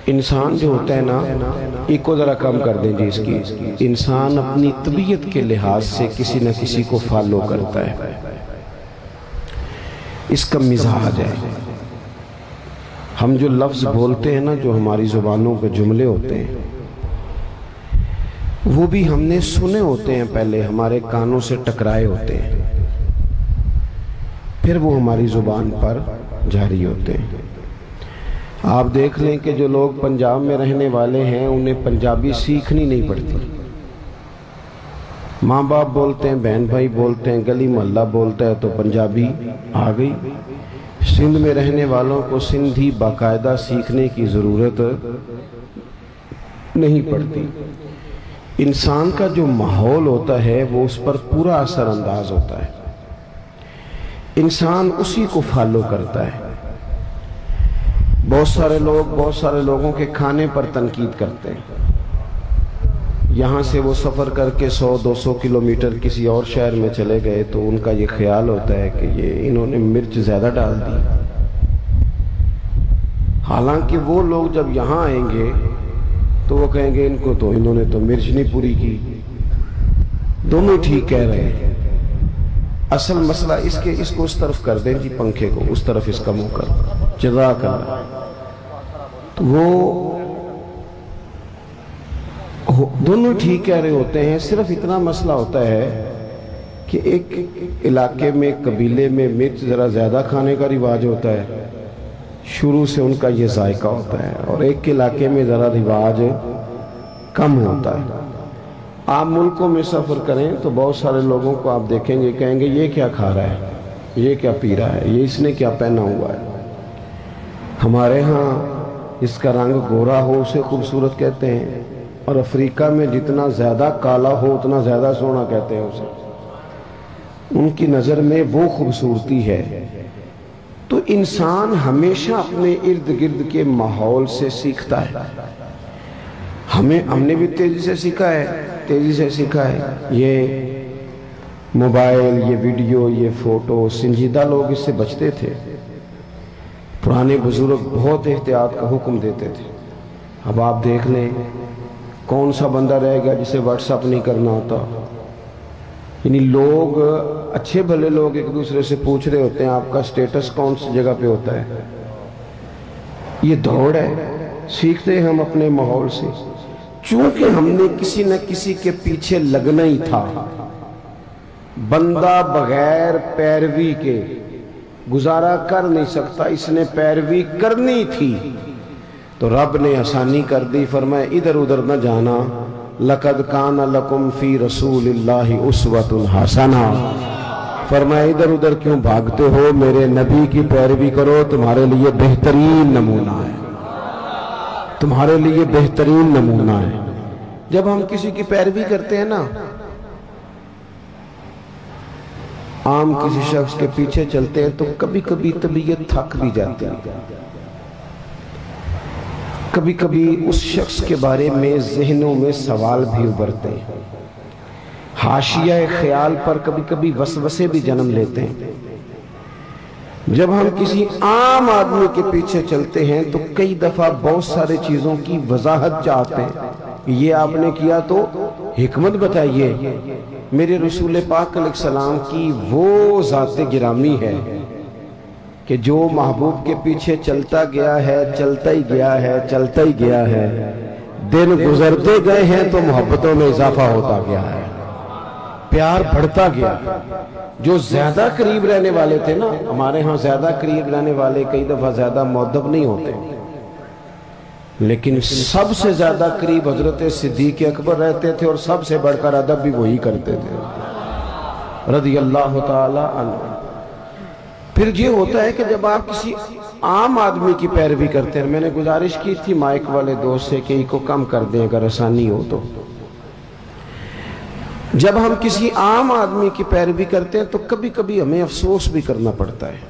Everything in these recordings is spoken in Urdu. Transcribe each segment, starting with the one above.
انسان جو ہوتا ہے نا، ایک کو ذرا کم کر دیں جی اس کی، انسان اپنی طبیعت کے لحاظ سے کسی نہ کسی کو فالو کرتا ہے، اس کا مزاج ہے۔ ہم جو لفظ بولتے ہیں نا، جو ہماری زبانوں پہ جملے ہوتے ہیں، وہ بھی ہم نے سنے ہوتے ہیں، پہلے ہمارے کانوں سے ٹکرائے ہوتے ہیں، پھر وہ ہماری زبان پر جاری ہوتے ہیں۔ آپ دیکھ لیں کہ جو لوگ پنجاب میں رہنے والے ہیں انہیں پنجابی سیکھنی نہیں پڑتی، ماں باپ بولتے ہیں، بہن بھائی بولتے ہیں، گلی محلہ بولتا ہے تو پنجابی آ گئی۔ سندھ میں رہنے والوں کو سندھی باقاعدہ سیکھنے کی ضرورت نہیں پڑتی۔ انسان کا جو ماحول ہوتا ہے وہ اس پر پورا اثر انداز ہوتا ہے، انسان اسی کو فالو کرتا ہے۔ بہت سارے لوگوں کے کھانے پر تنقید کرتے ہیں، یہاں سے وہ سفر کر کے 100-200 کلومیٹر کسی اور شہر میں چلے گئے تو ان کا یہ خیال ہوتا ہے کہ یہ انہوں نے مرچ زیادہ ڈال دی، حالانکہ وہ لوگ جب یہاں آئیں گے تو وہ کہیں گے انہوں نے تو مرچ نہیں پوری کی۔ دونوں ٹھیک کہہ رہے ہیں، اصل مسئلہ اس کو اس طرف کر دیں جی، پنکھے کو اس طرف اس کا منہ کر، جزاک اللہ۔ تو وہ دونوں ٹھیک کہہ رہے ہوتے ہیں، صرف اتنا مسئلہ ہوتا ہے کہ ایک علاقے میں، قبیلے میں مرچ ذرا زیادہ کھانے کا رواج ہوتا ہے، شروع سے ان کا یہ ذائقہ ہوتا ہے، اور ایک علاقے میں ذرا رواج کم ہوتا ہے۔ آپ ملکوں میں سفر کریں تو بہت سارے لوگوں کو آپ دیکھیں گے، کہیں گے یہ کیا کھا رہا ہے، یہ کیا پی رہا ہے، یہ اس نے کیا پہنا ہوا ہے۔ ہمارے ہاں اس کا رنگ گورا ہو اسے خوبصورت کہتے ہیں، اور افریقہ میں جتنا زیادہ کالا ہو اتنا زیادہ سونا کہتے ہیں اسے، ان کی نظر میں وہ خوبصورتی ہے۔ تو انسان ہمیشہ اپنے ارد گرد کے ماحول سے سیکھتا ہے۔ ہم نے بھی تیزی سے سیکھا ہے۔ یہ موبائل، یہ ویڈیو، یہ فوٹو، سنجیدہ لوگ اس سے بچتے تھے، پرانے بزرگ بہت احتیاط کا حکم دیتے تھے۔ اب آپ دیکھ لیں کون سا بندہ رہے گا جسے واٹس اپ نہیں کرنا ہوتا، یعنی لوگ اچھے بھلے لوگ ایک دوسرے سے پوچھ رہے ہوتے ہیں آپ کا سٹیٹس کون سی جگہ پہ ہوتا ہے۔ یہ دوڑ ہے، سیکھتے ہیں ہم اپنے ماحول سے، چونکہ ہم نے کسی نہ کسی کے پیچھے لگنا ہی تھا۔ بندہ بغیر پیروی کے گزارا کر نہیں سکتا، اس نے پیروی کرنی تھی تو رب نے آسانی کر دی، فرمایا ادھر ادھر نہ جانا، لَقَدْ كَانَ لَكُمْ فِي رَسُولِ اللَّهِ أُسْوَةٌ حَسَنَةٌ، فرمایا ادھر ادھر کیوں بھاگتے ہو، میرے نبی کی پیروی کرو، تمہارے لیے بہترین نمونہ ہے، تمہارے لیے بہترین نمونہ ہے۔ جب ہم کسی کی پیروی کرتے ہیں نا، عام کسی شخص کے پیچھے چلتے ہیں تو کبھی کبھی طبیعت تھک بھی جاتی ہے، کبھی کبھی اس شخص کے بارے میں ذہنوں میں سوال بھی ابھرتے ہیں، حاشیہ خیال پر کبھی کبھی وسوسے بھی جنم لیتے ہیں۔ جب ہم کسی عام آدمی کے پیچھے چلتے ہیں تو کئی دفعہ بہت سارے چیزوں کی وضاحت چاہتے ہیں، یہ آپ نے کیا تو حکمت بتائیے۔ میرے رسول پاک علیہ السلام کی وہ ذات گرامی ہے کہ جو محبوب کے پیچھے چلتا گیا ہے، چلتا ہی گیا ہے، چلتا ہی گیا ہے، دن گزرتے گئے ہیں تو محبتوں میں اضافہ ہوتا گیا ہے، پیار بڑھتا گیا۔ جو زیادہ قریب رہنے والے تھے نا، ہمارے ہاں زیادہ قریب رہنے والے کئی دفعہ زیادہ مؤدب نہیں ہوتے، لیکن سب سے زیادہ قریب حضرت صدیق اکبر رہتے تھے، اور سب سے بڑھ کر ادب بھی وہی کرتے تھے رضی اللہ تعالی عنہ۔ پھر یہ ہوتا ہے کہ جب آپ کسی عام آدمی کی پیروی کرتے ہیں، میں نے گزارش کی تھی مائک والے دوست سے کہ ان کو کم کر دیں اگر آسانی ہو تو، جب ہم کسی عام آدمی کی پیروی کرتے ہیں تو کبھی کبھی ہمیں افسوس بھی کرنا پڑتا ہے۔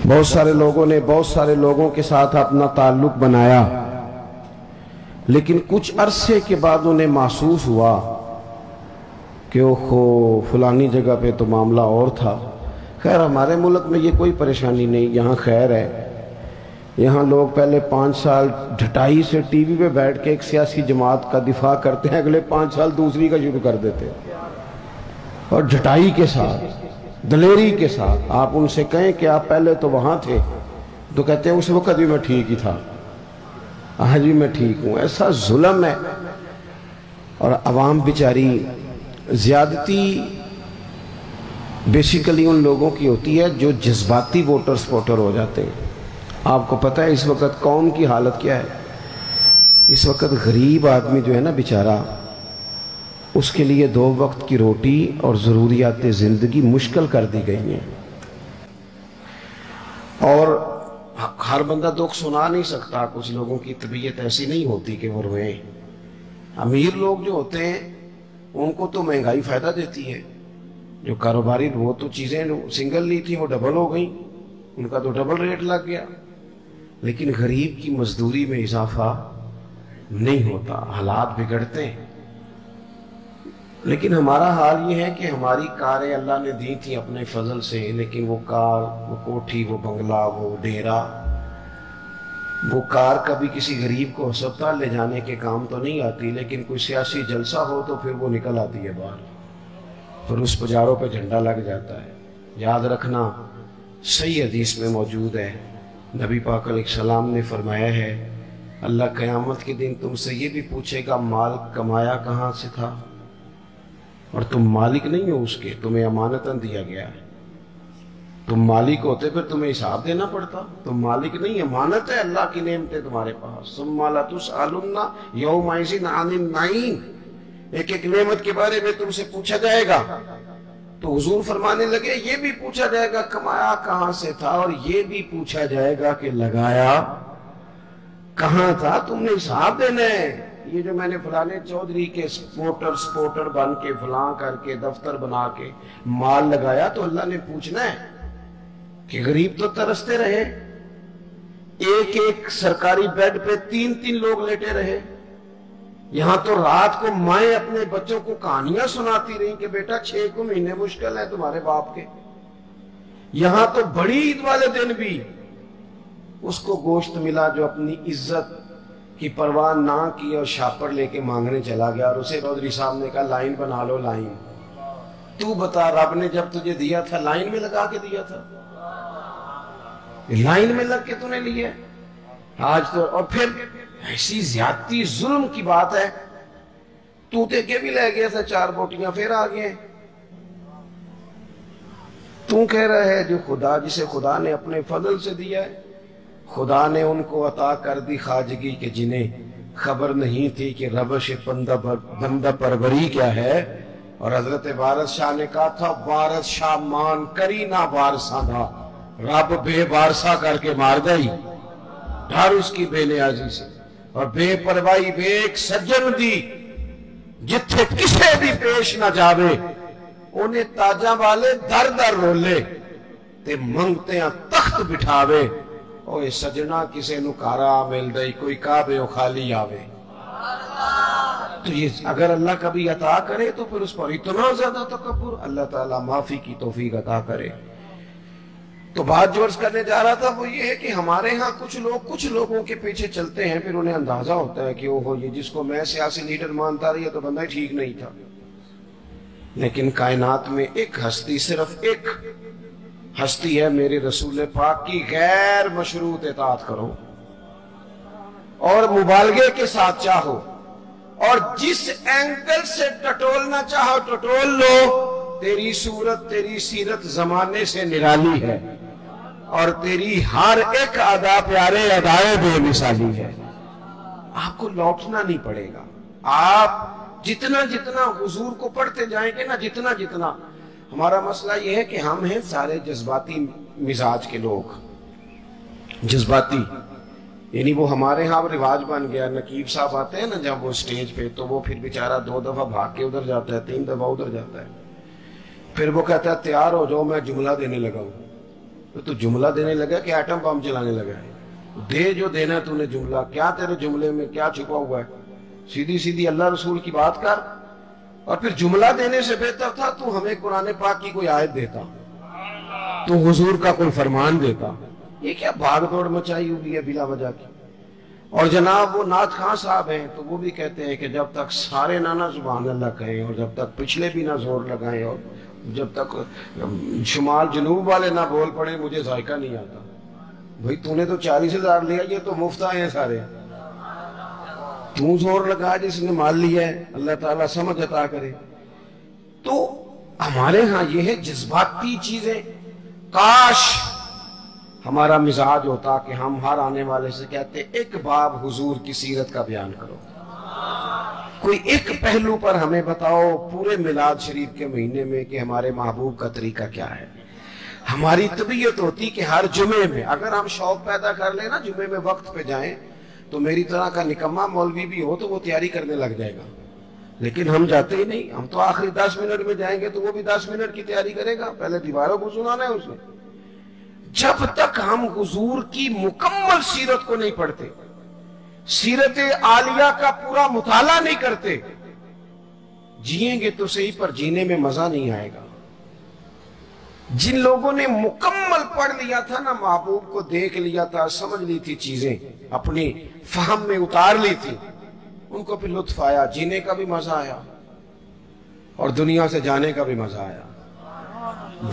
بہت سارے لوگوں نے بہت سارے لوگوں کے ساتھ اپنا تعلق بنایا، لیکن کچھ عرصے کے بعد انہیں محسوس ہوا کہ اوہو فلانی جگہ پہ تو معاملہ اور تھا۔ خیر ہمارے ملک میں یہ کوئی پریشانی نہیں، یہاں خیر ہے، یہاں لوگ پہلے 5 سال ڈھٹائی سے ٹی وی پہ بیٹھ کے ایک سیاسی جماعت کا دفاع کرتے ہیں، اگلے 5 سال دوسری کا شروع کر دیتے ہیں، اور ڈھٹائی کے ساتھ، دلیری کے ساتھ۔ آپ ان سے کہیں کہ آپ پہلے تو وہاں تھے، تو کہتے ہیں اس وقت بھی میں ٹھیک ہی تھا، آج بھی میں ٹھیک ہوں۔ ایسا ظلم ہے۔ اور عوام بیچاری، زیادتی بیسیکلی ان لوگوں کی ہوتی ہے جو جذباتی ووٹر سپورٹر ہو جاتے ہیں۔ آپ کو پتہ ہے اس وقت قوم کی حالت کیا ہے؟ اس وقت غریب آدمی جو ہے نا بیچارہ، اس کے لیے 2 وقت کی روٹی اور ضروریات زندگی مشکل کر دی گئی ہیں، اور ہر بندہ دکھ سنا نہیں سکتا۔ کچھ لوگوں کی طبیعت ایسی نہیں ہوتی کہ وہ روئیں۔ امیر لوگ جو ہوتے ہیں ان کو تو مہنگائی فائدہ دیتی ہے، جو کاروباری وہ تو چیزیں سنگل لی تھی وہ ڈبل ہو گئیں، ان کا تو ڈبل ریٹ لگ گیا، لیکن غریب کی مزدوری میں اضافہ نہیں ہوتا، حالات بگڑتے ہیں۔ لیکن ہمارا حال یہ ہے کہ ہماری کاریں اللہ نے دی تھی اپنے فضل سے، لیکن وہ کار، وہ کوٹھی، وہ بنگلہ، وہ ڈیرا، وہ کار کبھی کسی غریب کو ہسپتال لے جانے کے کام تو نہیں آتی، لیکن کوئی سیاسی جلسہ ہو تو پھر وہ نکل آتی ہے باہر، پھر اس پجاروں پہ جھنڈا لگ جاتا ہے۔ یاد رکھنا، صحیح حدیث میں موجود ہے، نبی پاک علیہ السلام نے فرمایا ہے، اللہ قیامت کے دن تم سے یہ بھی پوچھے گا مال کمایا کہاں سے تھا، اور تم مالک نہیں ہو اس کے، تمہیں امانتاً دیا گیا ہے۔ تم مالک ہوتے پھر تمہیں حساب دینا پڑتا، تم مالک نہیں، امانت ہے، اللہ کی نعمتیں تمہارے پاس۔ ثم لتسألن یومئذ عن النعیم، ایک ایک نعمت کے بارے میں تم سے پوچھا جائے گا۔ تو حضور فرمانے لگے یہ بھی پوچھا جائے گا کمایا کہاں سے تھا، اور یہ بھی پوچھا جائے گا کہ لگایا کہاں تھا، تم نے حساب دینا ہے۔ یہ جو میں نے فلانے چودھری کے سپورٹر بن کے فلاں کر کے دفتر بنا کے مال لگایا، تو اللہ نے پوچھنا ہے کہ غریب تو ترستے رہے، ایک ایک سرکاری بیڈ پہ 3 لوگ لیٹے رہے، یہاں تو رات کو مائیں اپنے بچوں کو کہانیاں سناتی رہیں کہ بیٹا 6 کو مہینے مشکل ہے تمہارے باپ کے۔ یہاں تو بڑی عید والے دن بھی اس کو گوشت ملا جو اپنی عزت کی پرواہ نہ کی اور شاپر لے کے مانگنے چلا گیا، اور اسے چودھری صاحب نے کہا لائن بنا لو، لائن۔ تو بتا رب نے جب تجھے دیا تھا لائن میں لگا کے دیا تھا؟ لائن میں لگ کے تو نے لیا آج تو۔ اور پھر ایسی زیادتی ظلم کی بات ہے، تو دے کے بھی لے گیا تھا 4 بوٹیاں پھر آ گئے۔ تو کہہ رہا ہے جو خدا، جسے خدا نے اپنے فضل سے دیا ہے، خدا نے ان کو عطا کر دی خواجگی کہ جنہیں خبر نہیں تھی کہ ربش بندہ پروری کیا ہے۔ اور حضرت وارث شاہ نے کہا تھا وارث شاہ مان کری نہ وارثاں دا، رب بے وارثہ کر کے مار دئی، ڈر اس کی بے نیازی سے، اور بے پروائی بے ایک سجن دی جتھے کسے بھی پیش نہ جاوے، انہیں تاجاں والے در در رولے تے منگتے ہیں تخت بٹھاوے، اوہ سجنہ کسے نکارا مل دئی، کوئی کعبے و خالی آوے۔ تو یہ اگر اللہ کبھی عطا کرے تو پھر اس پر اتنا زیادہ تکبر، اللہ تعالیٰ معافی کی توفیق عطا کرے۔ تو بات جو عرض کرنے جا رہا تھا وہ یہ ہے کہ ہمارے ہاں کچھ لوگوں کے پیچھے چلتے ہیں، پھر انہیں اندازہ ہوتا ہے کہ اوہو یہ جس کو میں سیاسی لیڈر مانتا رہی ہے تو بندہ ٹھیک نہیں تھا۔ لیکن کائنات میں ایک ہستی، صرف ایک ہستی ہے میرے رسول پاک کی، غیر مشروط اطاعت کرو اور مبالغے کے ساتھ چاہو، اور جس اینگل سے ٹٹولنا چاہو ٹٹول لو، تیری صورت تیری سیرت زمانے سے نرالی ہے، اور تیری ہر ایک ادا پیارے ادائے بے مثالی ہے۔ آپ کو لوٹنا نہیں پڑے گا، آپ جتنا حضور کو پڑھتے جائیں گے نا، جتنا ہمارا مسئلہ یہ ہے کہ ہم ہیں سارے جذباتی مزاج کے لوگ، جذباتی، یعنی وہ ہمارے ہاں رواج بن گیا، نقیب صاحب آتے ہیں نا جب وہ سٹیج پہ، تو وہ پھر بیچارہ 2 دفعہ بھاگ کے ادھر جاتا ہے، 3 دفعہ ادھر جاتا ہے، پھر وہ کہتا ہے تیار ہو جاؤ میں جملہ دینے لگا ہوں۔ تو جملہ دینے لگا کہ ایٹم بم چلانے لگا ہے؟ دے جو دینا تو نے جملہ، کیا تیرے جملے میں کیا چھپا ہوا ہے؟ سیدھی اللہ رسول کی بات کر۔ اور پھر جملہ دینے سے بہتر تھا تو ہمیں قرآن پاک کی کوئی آیت دیتا، تو حضور کا کوئی فرمان دیتا، یہ کیا بھاگ دوڑ مچائی ہوئی ہے بلا وجہ کی؟ اور جناب وہ نعت خان صاحب ہیں تو وہ بھی کہتے ہیں کہ جب تک سارے نہ سبحان اللہ کہیں اور جب تک پچھلے بھی نہ زور لگائیں اور جب تک شمال جنوب والے نہ بول پڑے مجھے ذائقہ نہیں آتا۔ بھئی تو نے تو 40,000 لیا، یہ تو مفت آئے ہیں سارے، تو زور لگا جس نے مال لیا ہے، اللہ تعالیٰ سمجھ عطا کرے۔ تو ہمارے ہاں یہ ہے جذباتی چیزیں۔ کاش ہمارا مزاج ہوتا کہ ہم ہر آنے والے سے کہتے ایک باب حضور کی سیرت کا بیان کرو، کوئی ایک پہلو پر ہمیں بتاؤ پورے میلاد شریف کے مہینے میں کہ ہمارے محبوب کا طریقہ کیا ہے۔ ہماری طبیعت ہوتی کہ ہر جمعے میں اگر ہم شوق پیدا کر لیں نا جمعے میں وقت پہ جائیں، تو میری طرح کا نکمہ مولوی بھی ہو تو وہ تیاری کرنے لگ جائے گا، لیکن ہم جاتے ہی نہیں۔ ہم تو آخری 10 منٹ میں جائیں گے تو وہ بھی 10 منٹ کی تیاری کرے گا، پہلے دیواروں کو سنانا ہے اس نے۔ جب تک ہم حضور کی مکمل سیرت کو نہیں پڑھتے، سیرت عالیہ کا پورا مطالعہ نہیں کرتے، جئیں گے تو صحیح پر جینے میں مزہ نہیں آئے گا۔ جن لوگوں نے مکمل پڑھ لیا تھا نا، محبوب کو دیکھ لیا تھا، سمجھ لی تھی چیزیں، اپنی فہم میں اتار لی تھی، ان کو پھر لطف آیا، جینے کا بھی مزہ آیا اور دنیا سے جانے کا بھی مزہ آیا۔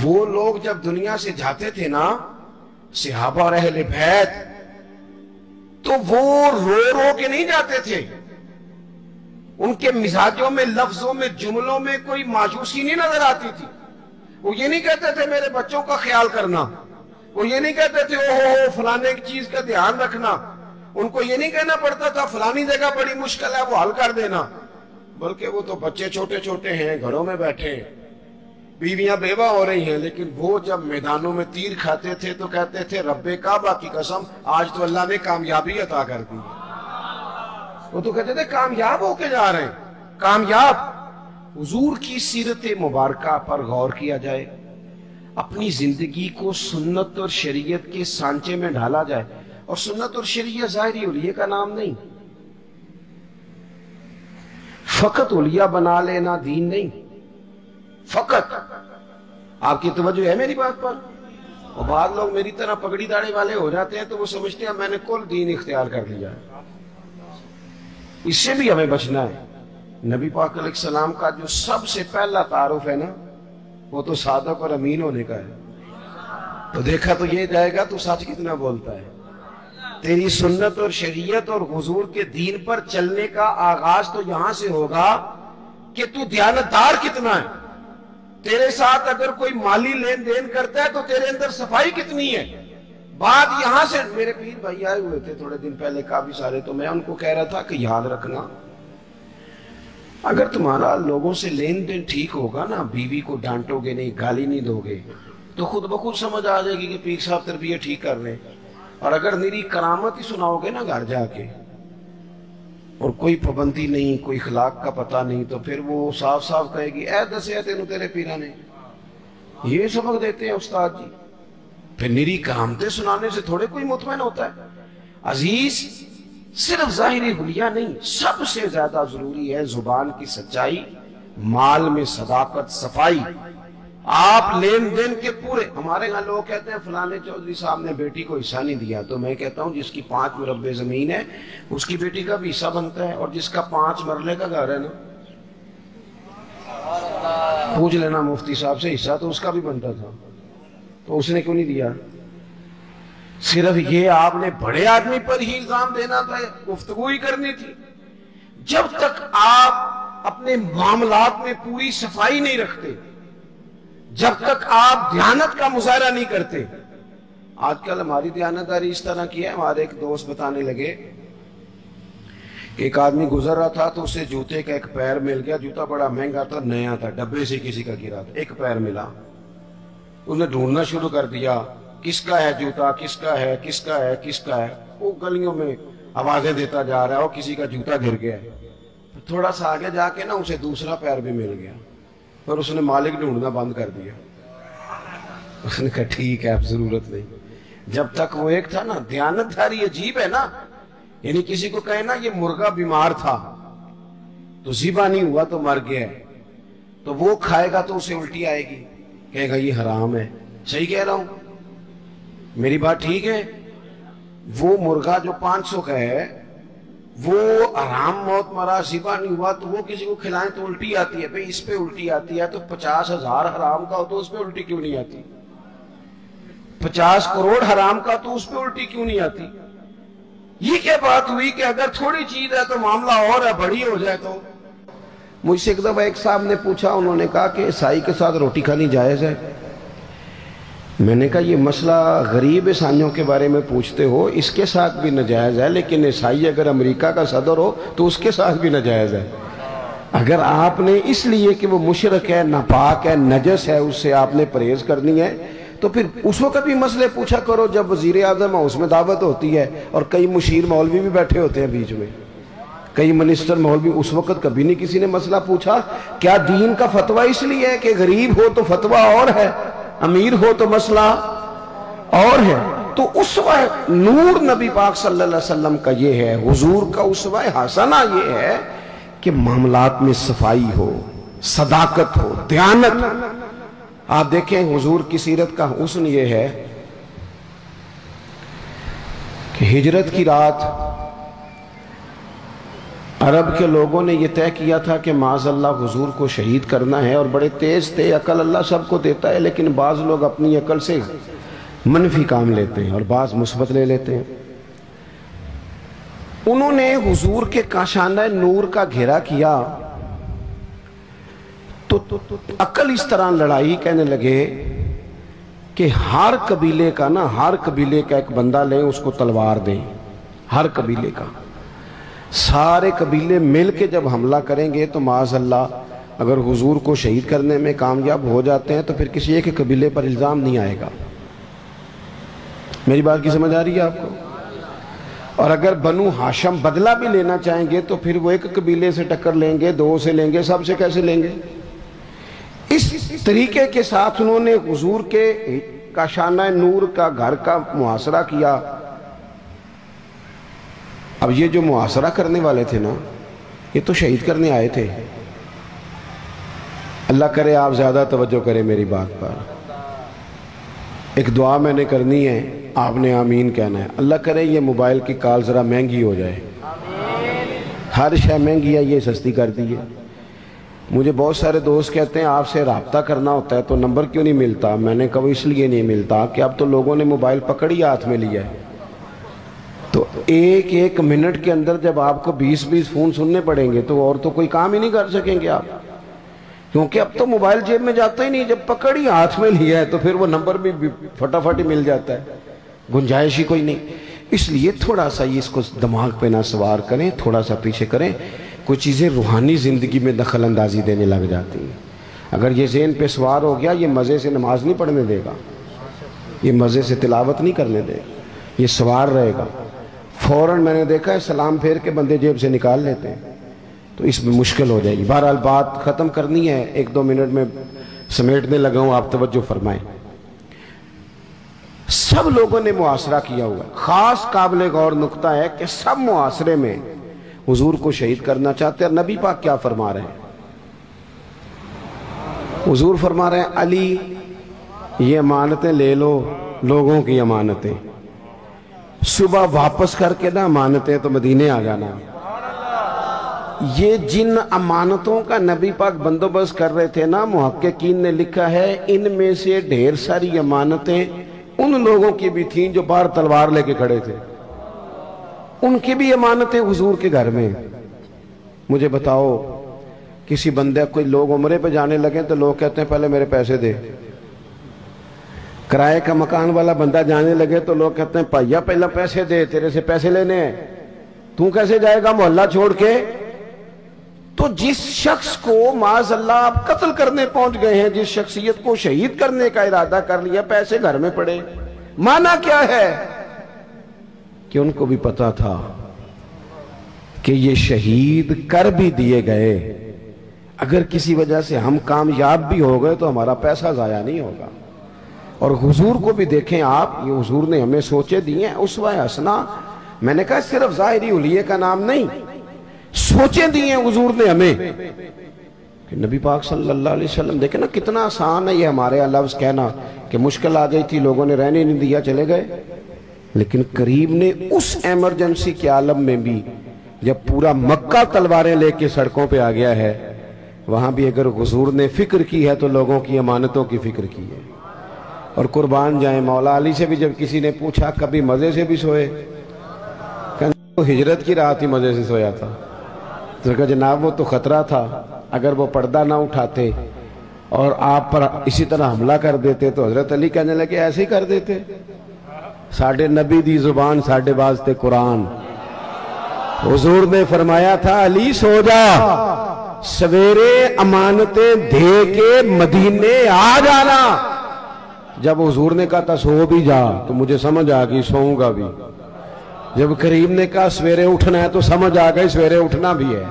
وہ لوگ جب دنیا سے جاتے تھے نا، صحابہ اور اہل بیت، تو وہ رو رو کے نہیں جاتے تھے، ان کے مزاجوں میں، لفظوں میں، جملوں میں کوئی مایوسی نہیں نظر آتی تھی۔ وہ یہ نہیں کہتے تھے میرے بچوں کا خیال کرنا، وہ یہ نہیں کہتے تھے اوہ فلانے کی چیز کا دھیان رکھنا، ان کو یہ نہیں کہنا پڑتا تھا فلانی جگہ بڑی مشکل ہے وہ حل کر دینا، بلکہ وہ تو بچے چھوٹے چھوٹے ہیں، گھروں میں بیٹھے ہیں، بیویاں بیوہ ہو رہی ہیں، لیکن وہ جب میدانوں میں تیر کھاتے تھے تو کہتے تھے رب کعبہ کی قسم آج تو اللہ نے کامیابی عطا کر دی۔ وہ تو کہتے تھے کامیاب ہو کے جا رہے ہیں، کامیاب۔ حضور کی سیرت مبارکہ پر غور کیا جائے، اپنی زندگی کو سنت اور شریعت کے سانچے میں ڈھالا جائے، اور سنت اور شریعت ظاہری اولیاء کا نام نہیں، فقط اولیاء بنا لینا دین نہیں، فقط۔ آپ کی توجہ ہے میری بات پر؟ اور بعض لوگ میری طرح پگڑی داڑھی والے ہو جاتے ہیں تو وہ سمجھتے ہیں میں نے کل دین اختیار کر لیا ہے۔ اس سے بھی ہمیں بچنا ہے۔ نبی پاک علیہ السلام کا جو سب سے پہلا تعارف ہے نا، وہ تو صادق اور امین ہونے کا ہے۔ تو دیکھا تو یہ جائے گا تو سچ کتنا بولتا ہے۔ تیری سنت اور شریعت اور حضور کے دین پر چلنے کا آغاز تو یہاں سے ہوگا کہ تو دیانتدار کتنا ہے۔ تیرے ساتھ اگر کوئی مالی لین دین کرتا ہے تو تیرے اندر صفائی کتنی ہے۔ بات یہاں سے، میرے پیر بھائی آئے ہوئے تھے تھوڑے دن پہلے کافی سارے، تو میں ان کو کہہ رہا تھا کہ یاد رکھنا، اگر تمہارا لوگوں سے لین دین ٹھیک ہوگا نا، بیوی کو ڈانٹو گے نہیں، گالی نہیں دو گے، تو خود بخود سمجھ آ جائے گی کہ پیر صاحب تربیت ٹھیک کر رہے ہیں۔ اور اگر میری کرامت ہی سناؤ گے نا گھر جا کے، اور کوئی پابندی نہیں، کوئی اخلاق کا پتہ نہیں، تو پھر وہ صاف صاف کہے گی اے دسے تینوں تیرے پیرا نے۔ یہ سبق دیتے ہیں استاد جی۔ پھر میری کرامتیں سنانے سے تھوڑے کوئی مطمئن ہوتا ہے۔ عزیز، صرف ظاہری حلیہ نہیں، سب سے زیادہ ضروری ہے زبان کی سچائی، مال میں صداقت، صفائی۔ آپ لین دین کے پورے، ہمارے ہاں لوگ کہتے ہیں فلانے چودھری صاحب نے بیٹی کو حصہ نہیں دیا، تو میں کہتا ہوں جس کی 5 مربع زمین ہے اس کی بیٹی کا بھی حصہ بنتا ہے، اور جس کا 5 مرلے کا گھر ہے نا، پوچھ لینا مفتی صاحب سے، حصہ تو اس کا بھی بنتا تھا، تو اس نے کیوں نہیں دیا؟ صرف یہ آپ نے بڑے آدمی پر ہی الزام دینا تھا، گفتگو ہی کرنی تھی۔ جب تک آپ اپنے معاملات میں پوری صفائی نہیں رکھتے، جب تک آپ دیانت کا مظاہرہ نہیں کرتے۔ آج کل ہماری دیانتداری اس طرح کی ہے، ہمارے ایک دوست بتانے لگے، ایک آدمی گزر رہا تھا تو اسے جوتے کا ایک پیر مل گیا، جوتا بڑا مہنگا تھا، نیا تھا، ڈبے سے کسی کا گرا تھا، ایک پیر ملا۔ اس نے ڈھونڈنا شروع کر دیا، کس کا ہے جوتا، کس کا ہے، کس کا ہے، کس کا ہے۔ وہ گلیوں میں آوازیں دیتا جا رہا ہے، اور کسی کا جوتا گر گیا ہے۔ تھوڑا سا آگے جا کے نا اسے دوسرا پیر بھی مل گیا، اور اس نے مالک ڈھونڈنا بند کر دیا۔ اس نے کہا ٹھیک ہے اب ضرورت نہیں۔ جب تک وہ ایک تھا نا، دیانتداری عجیب ہے نا، یعنی کسی کو کہے نا یہ مرغا بیمار تھا تو ذبح نہیں ہوا تو مر گیا ہے، تو وہ کھائے گا تو اسے الٹی آئے گی، کہے گا یہ حرام ہے، صحیح کہہ رہا ہوں؟ میری بات ٹھیک ہے؟ وہ مرغا جو 500 کا ہے وہ حرام موت مرا، ذبح نہیں ہوا تو وہ کسی کو کھلائیں تو الٹی آتی ہے، بھئی اس پہ الٹی آتی ہے تو 50,000 حرام کا ہو تو اس پہ الٹی کیوں نہیں آتی؟ 50 کروڑ حرام کا تو اس پہ الٹی کیوں نہیں آتی؟ یہ کیا بات ہوئی کہ اگر تھوڑی چیز ہے تو معاملہ اور ہے، بڑی ہو جائے تو؟ مجھ سے ایک دفعہ ایک صاحب نے پوچھا، انہوں نے کہا کہ عیسائی کے ساتھ روٹی کھانی جائز ہے؟ میں نے کہا یہ مسئلہ غریب عیسائیوں کے بارے میں پوچھتے ہو، اس کے ساتھ بھی ناجائز ہے، لیکن عیسائی اگر امریکہ کا صدر ہو تو اس کے ساتھ بھی ناجائز ہے۔ اگر آپ نے اس لیے کہ وہ مشرک ہے، ناپاک ہے، نجس ہے، اس سے آپ نے پرہیز کرنی ہے تو پھر اس وقت بھی مسئلے پوچھا کرو جب وزیر اعظم اس میں دعوت ہوتی ہے اور کئی مشیر مولوی بھی بیٹھے ہوتے ہیں بیچ میں، کئی منسٹر مولوی، اس وقت کبھی نہیں کسی نے مسئلہ پوچھا؟ کیا دین کا فتویٰ اس لیے ہے کہ غریب ہو تو فتویٰ اور ہے، امیر ہو تو مسئلہ اور ہے؟ تو اسوہ نور نبی پاک صلی اللہ علیہ وسلم کا یہ ہے، حضور کا اسوہ حسنہ یہ ہے کہ معاملات میں صفائی ہو، صداقت ہو، دیانت۔ آپ دیکھیں حضور کی سیرت کا حسن یہ ہے کہ ہجرت کی رات عرب کے لوگوں نے یہ طے کیا تھا کہ معاذ اللہ حضور کو شہید کرنا ہے، اور بڑے تیز تھے، عقل اللہ سب کو دیتا ہے، لیکن بعض لوگ اپنی عقل سے منفی کام لیتے ہیں اور بعض مثبت لے لیتے ہیں۔ انہوں نے حضور کے کاشانہ نور کا گھیرا کیا تو عقل اس طرح لڑائی، کہنے لگے کہ ہر قبیلے کا ایک بندہ لیں، اس کو تلوار دیں، ہر قبیلے کا۔ سارے قبیلے مل کے جب حملہ کریں گے تو معاذ اللہ اگر حضور کو شہید کرنے میں کامیاب ہو جاتے ہیں تو پھر کسی ایک قبیلے پر الزام نہیں آئے گا۔ میری بات کی سمجھ آ رہی ہے آپ کو؟ اور اگر بنو ہاشم بدلہ بھی لینا چاہیں گے تو پھر وہ ایک قبیلے سے ٹکر لیں گے، 2 سے لیں گے، سب سے کیسے لیں گے؟ اس طریقے کے ساتھ انہوں نے حضور کے کاشانہ نور کا گھر کا محاصرہ کیا۔ اب یہ جو محاصرہ کرنے والے تھے نا، یہ تو شہید کرنے آئے تھے۔ اللہ کرے آپ زیادہ توجہ کریں میری بات پر۔ ایک دعا میں نے کرنی ہے، آپ نے آمین کہنا ہے۔ اللہ کرے یہ موبائل کی کال ذرا مہنگی ہو جائے، ہر شے مہنگی ہے، یہ سستی کر دی ہے۔ مجھے بہت سارے دوست کہتے ہیں آپ سے رابطہ کرنا ہوتا ہے تو نمبر کیوں نہیں ملتا؟ میں نے کہا اس لیے نہیں ملتا کہ اب تو لوگوں نے موبائل پکڑی ہاتھ میں لیا ہے، تو ایک منٹ کے اندر جب آپ کو 20 فون سننے پڑیں گے تو اور تو کوئی کام ہی نہیں کر سکیں گے آپ، کیونکہ اب تو موبائل جیب میں جاتا ہی نہیں، جب پکڑی ہاتھ میں لیا ہے تو پھر وہ نمبر بھی فٹافٹ ہی مل جاتا ہے، گنجائش ہی کوئی نہیں۔ اس لیے تھوڑا سا اس کو دماغ پہ نہ سوار کریں، تھوڑا سا پیچھے کریں۔ کوئی چیزیں روحانی زندگی میں دخل اندازی دینے لگ جاتی ہیں۔ اگر یہ ذہن پہ سوار ہو گیا، یہ مزے سے نماز نہیں پڑھنے دے گا، یہ مزے سے تلاوت نہیں کرنے دے گا، یہ سوار رہے گا۔ فوراً میں نے دیکھا ہے سلام پھیر کے بندے جیب سے نکال لیتے ہیں، تو اس میں مشکل ہو جائے گی۔ بہرحال بات ختم کرنی ہے، 1-2 منٹ میں سمیٹنے لگا ہوں، آپ توجہ فرمائیں۔ سب لوگوں نے محاصرہ کیا ہوا ہے۔ خاص قابل غور نقطہ ہے کہ سب محاصرے میں حضور کو شہید کرنا چاہتے ہیں۔ نبی پاک کیا فرما رہے ہیں؟ حضور فرما رہے ہیں علی یہ امانتیں لے لو، لوگوں کی امانتیں، صبح واپس کر کے نا امانتیں تو مدینے آ جانا۔ یہ جن امانتوں کا نبی پاک بندوبست کر رہے تھے نا، محققین نے لکھا ہے ان میں سے ڈھیر ساری امانتیں ان لوگوں کی بھی تھیں جو باہر تلوار لے کے کھڑے تھے، ان کی بھی امانتیں حضور کے گھر میں۔ مجھے بتاؤ کسی بندے کوئی لوگ عمرے پہ جانے لگے تو لوگ کہتے ہیں پہلے میرے پیسے دے، کرائے کا مکان والا بندہ جانے لگے تو لوگ کہتے ہیں پائیا پہلا پیسے دے، تیرے سے پیسے لینے ہیں، تو کیسے جائے گا محلہ چھوڑ کے؟ تو جس شخص کو معاذ اللہ آپ قتل کرنے پہنچ گئے ہیں، جس شخصیت کو شہید کرنے کا ارادہ کر لیا، پیسے گھر میں پڑے، معنی کیا ہے؟ کہ ان کو بھی پتا تھا کہ یہ شہید کر بھی دیے گئے، اگر کسی وجہ سے ہم کامیاب بھی ہو گئے تو ہمارا پیسہ ضائع نہیں ہوگا۔ اور حضور کو بھی دیکھیں آپ، یہ حضور نے ہمیں سوچے دیے ہیں، اسوہ حسنہ۔ میں نے کہا صرف ظاہری حلیے کا نام نہیں، سوچے دیے ہیں حضور نے ہمیں کہ نبی پاک صلی اللہ علیہ وسلم دیکھیں نا کتنا آسان ہے یہ ہمارے یہاں لفظ کہنا کہ مشکل آ گئی تھی لوگوں نے رہنے نہیں دیا چلے گئے، لیکن کریم نے اس ایمرجنسی کے عالم میں بھی جب پورا مکہ تلواریں لے کے سڑکوں پہ آ گیا ہے، وہاں بھی اگر حضور نے فکر کی ہے تو لوگوں کی امانتوں کی فکر کی ہے۔ اور قربان جائیں مولا علی سے بھی جب کسی نے پوچھا کبھی مزے سے بھی سوئے، کہا ہجرت کی رات ہی مزے سے سویا تھا۔ تو کہا جناب وہ تو خطرہ تھا، اگر وہ پردہ نہ اٹھاتے اور آپ پر اسی طرح حملہ کر دیتے تو حضرت علی کہنے لگے ایسے ہی کر دیتے، ساڑھے نبی دی زبان ساڑھے واسطے قرآن۔ حضور نے فرمایا تھا علی سو جا، سویرے امانتیں دے کے مدینے آ جانا۔ جب حضور نے کہا تھا سو بھی جا تو مجھے سمجھ آ گئی سوؤں گا بھی، جب کریم نے کہا سویرے اٹھنا ہے تو سمجھ آ گئی سویرے اٹھنا بھی ہے،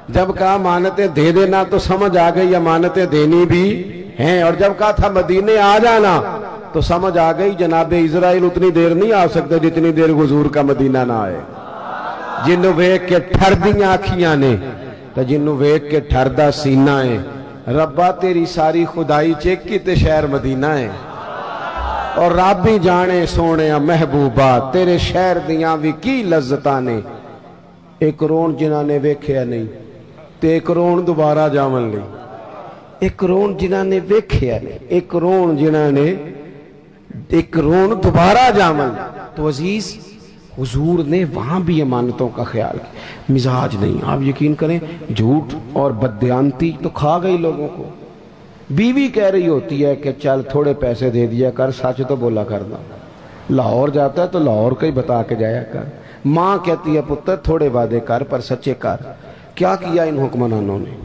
جب کہا امانتیں دے دینا تو سمجھ آ گئی امانتیں دینی بھی ہیں، اور جب کہا تھا مدینے آ جانا تو سمجھ آ گئی جناب اسرائیل اتنی دیر نہیں آ سکتے جتنی دیر حضور کا مدینہ نہ آئے۔ جنوں ویک کے ٹھر دیاں آکھیاں نے تو جنوں ویک کے ٹھر دا سینہ ہے، ربا تیری ساری خدائی چیک کی تے شہر مدینہ ہے، اور رب ہی جانے سونے محبوبہ تیرے شہر دیاں بھی کی لذتاں نے۔ ایک رون جنہاں نے ویکھیا نہیں تے ایک رون دوبارہ جامن لی، ایک رون جنہاں نے ویکھیا نہیں، ایک رون جنہاں نے ایک رون دوبارہ جامن لی۔ تو عزیز حضور نے وہاں بھی امانتوں کا خیال کیا، مزاج نہیں۔ آپ یقین کریں جھوٹ اور بددیانتی تو کھا گئی لوگوں کو۔ بیوی کہہ رہی ہوتی ہے کہ چل تھوڑے پیسے دے دیا کر، سچ تو بولا کرنا، لاہور جاتا ہے تو لاہور کا ہی بتا کے جایا کر۔ ماں کہتی ہے پتر تھوڑے وعدے کر پر سچے کر۔ کیا کیا ان حکمرانوں نے؟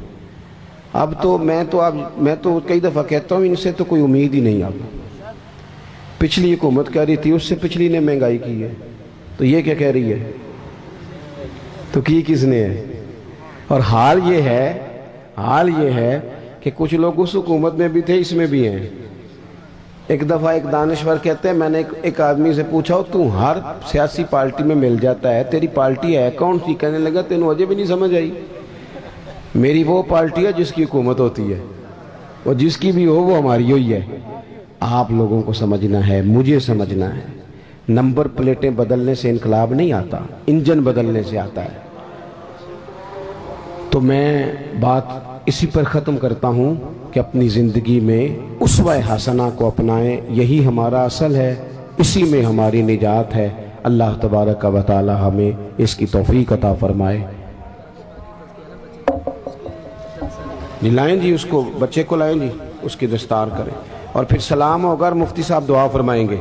اب تو میں تو کئی دفعہ کہتا ہوں ان سے تو کوئی امید ہی نہیں۔ اب پچھلی حکومت کہہ رہی تھی اس سے پچھلی نے مہنگائی کی ہے، تو یہ کیا کہہ رہی ہے؟ تو کی کس نے ہے؟ اور حال یہ ہے کہ کچھ لوگ اس حکومت میں بھی تھے اس میں بھی ہیں۔ ایک دفعہ ایک دانشور کہتے ہیں میں نے ایک آدمی سے پوچھا تو ہر سیاسی پارٹی میں مل جاتا ہے، تیری پارٹی ہے کون سی؟ کہنے لگا تینوں اجے بھی نہیں سمجھ آئی، میری وہ پارٹی ہے جس کی حکومت ہوتی ہے، اور جس کی بھی ہو وہ ہماری ہوئی ہے۔ آپ لوگوں کو سمجھنا ہے، مجھے سمجھنا ہے، نمبر پلیٹیں بدلنے سے انقلاب نہیں آتا، انجن بدلنے سے آتا ہے۔ تو میں بات اسی پر ختم کرتا ہوں کہ اپنی زندگی میں اسوہ حسنہ کو اپنائیں، یہی ہمارا اصل ہے، اسی میں ہماری نجات ہے۔ اللہ تبارک و تعالی ہمیں اس کی توفیق عطا فرمائے۔ جی لائیں جی اس کو، بچے کو لائیں جی، اس کی دستار کریں، اور پھر سلام ہوگا اور مفتی صاحب دعا فرمائیں گے۔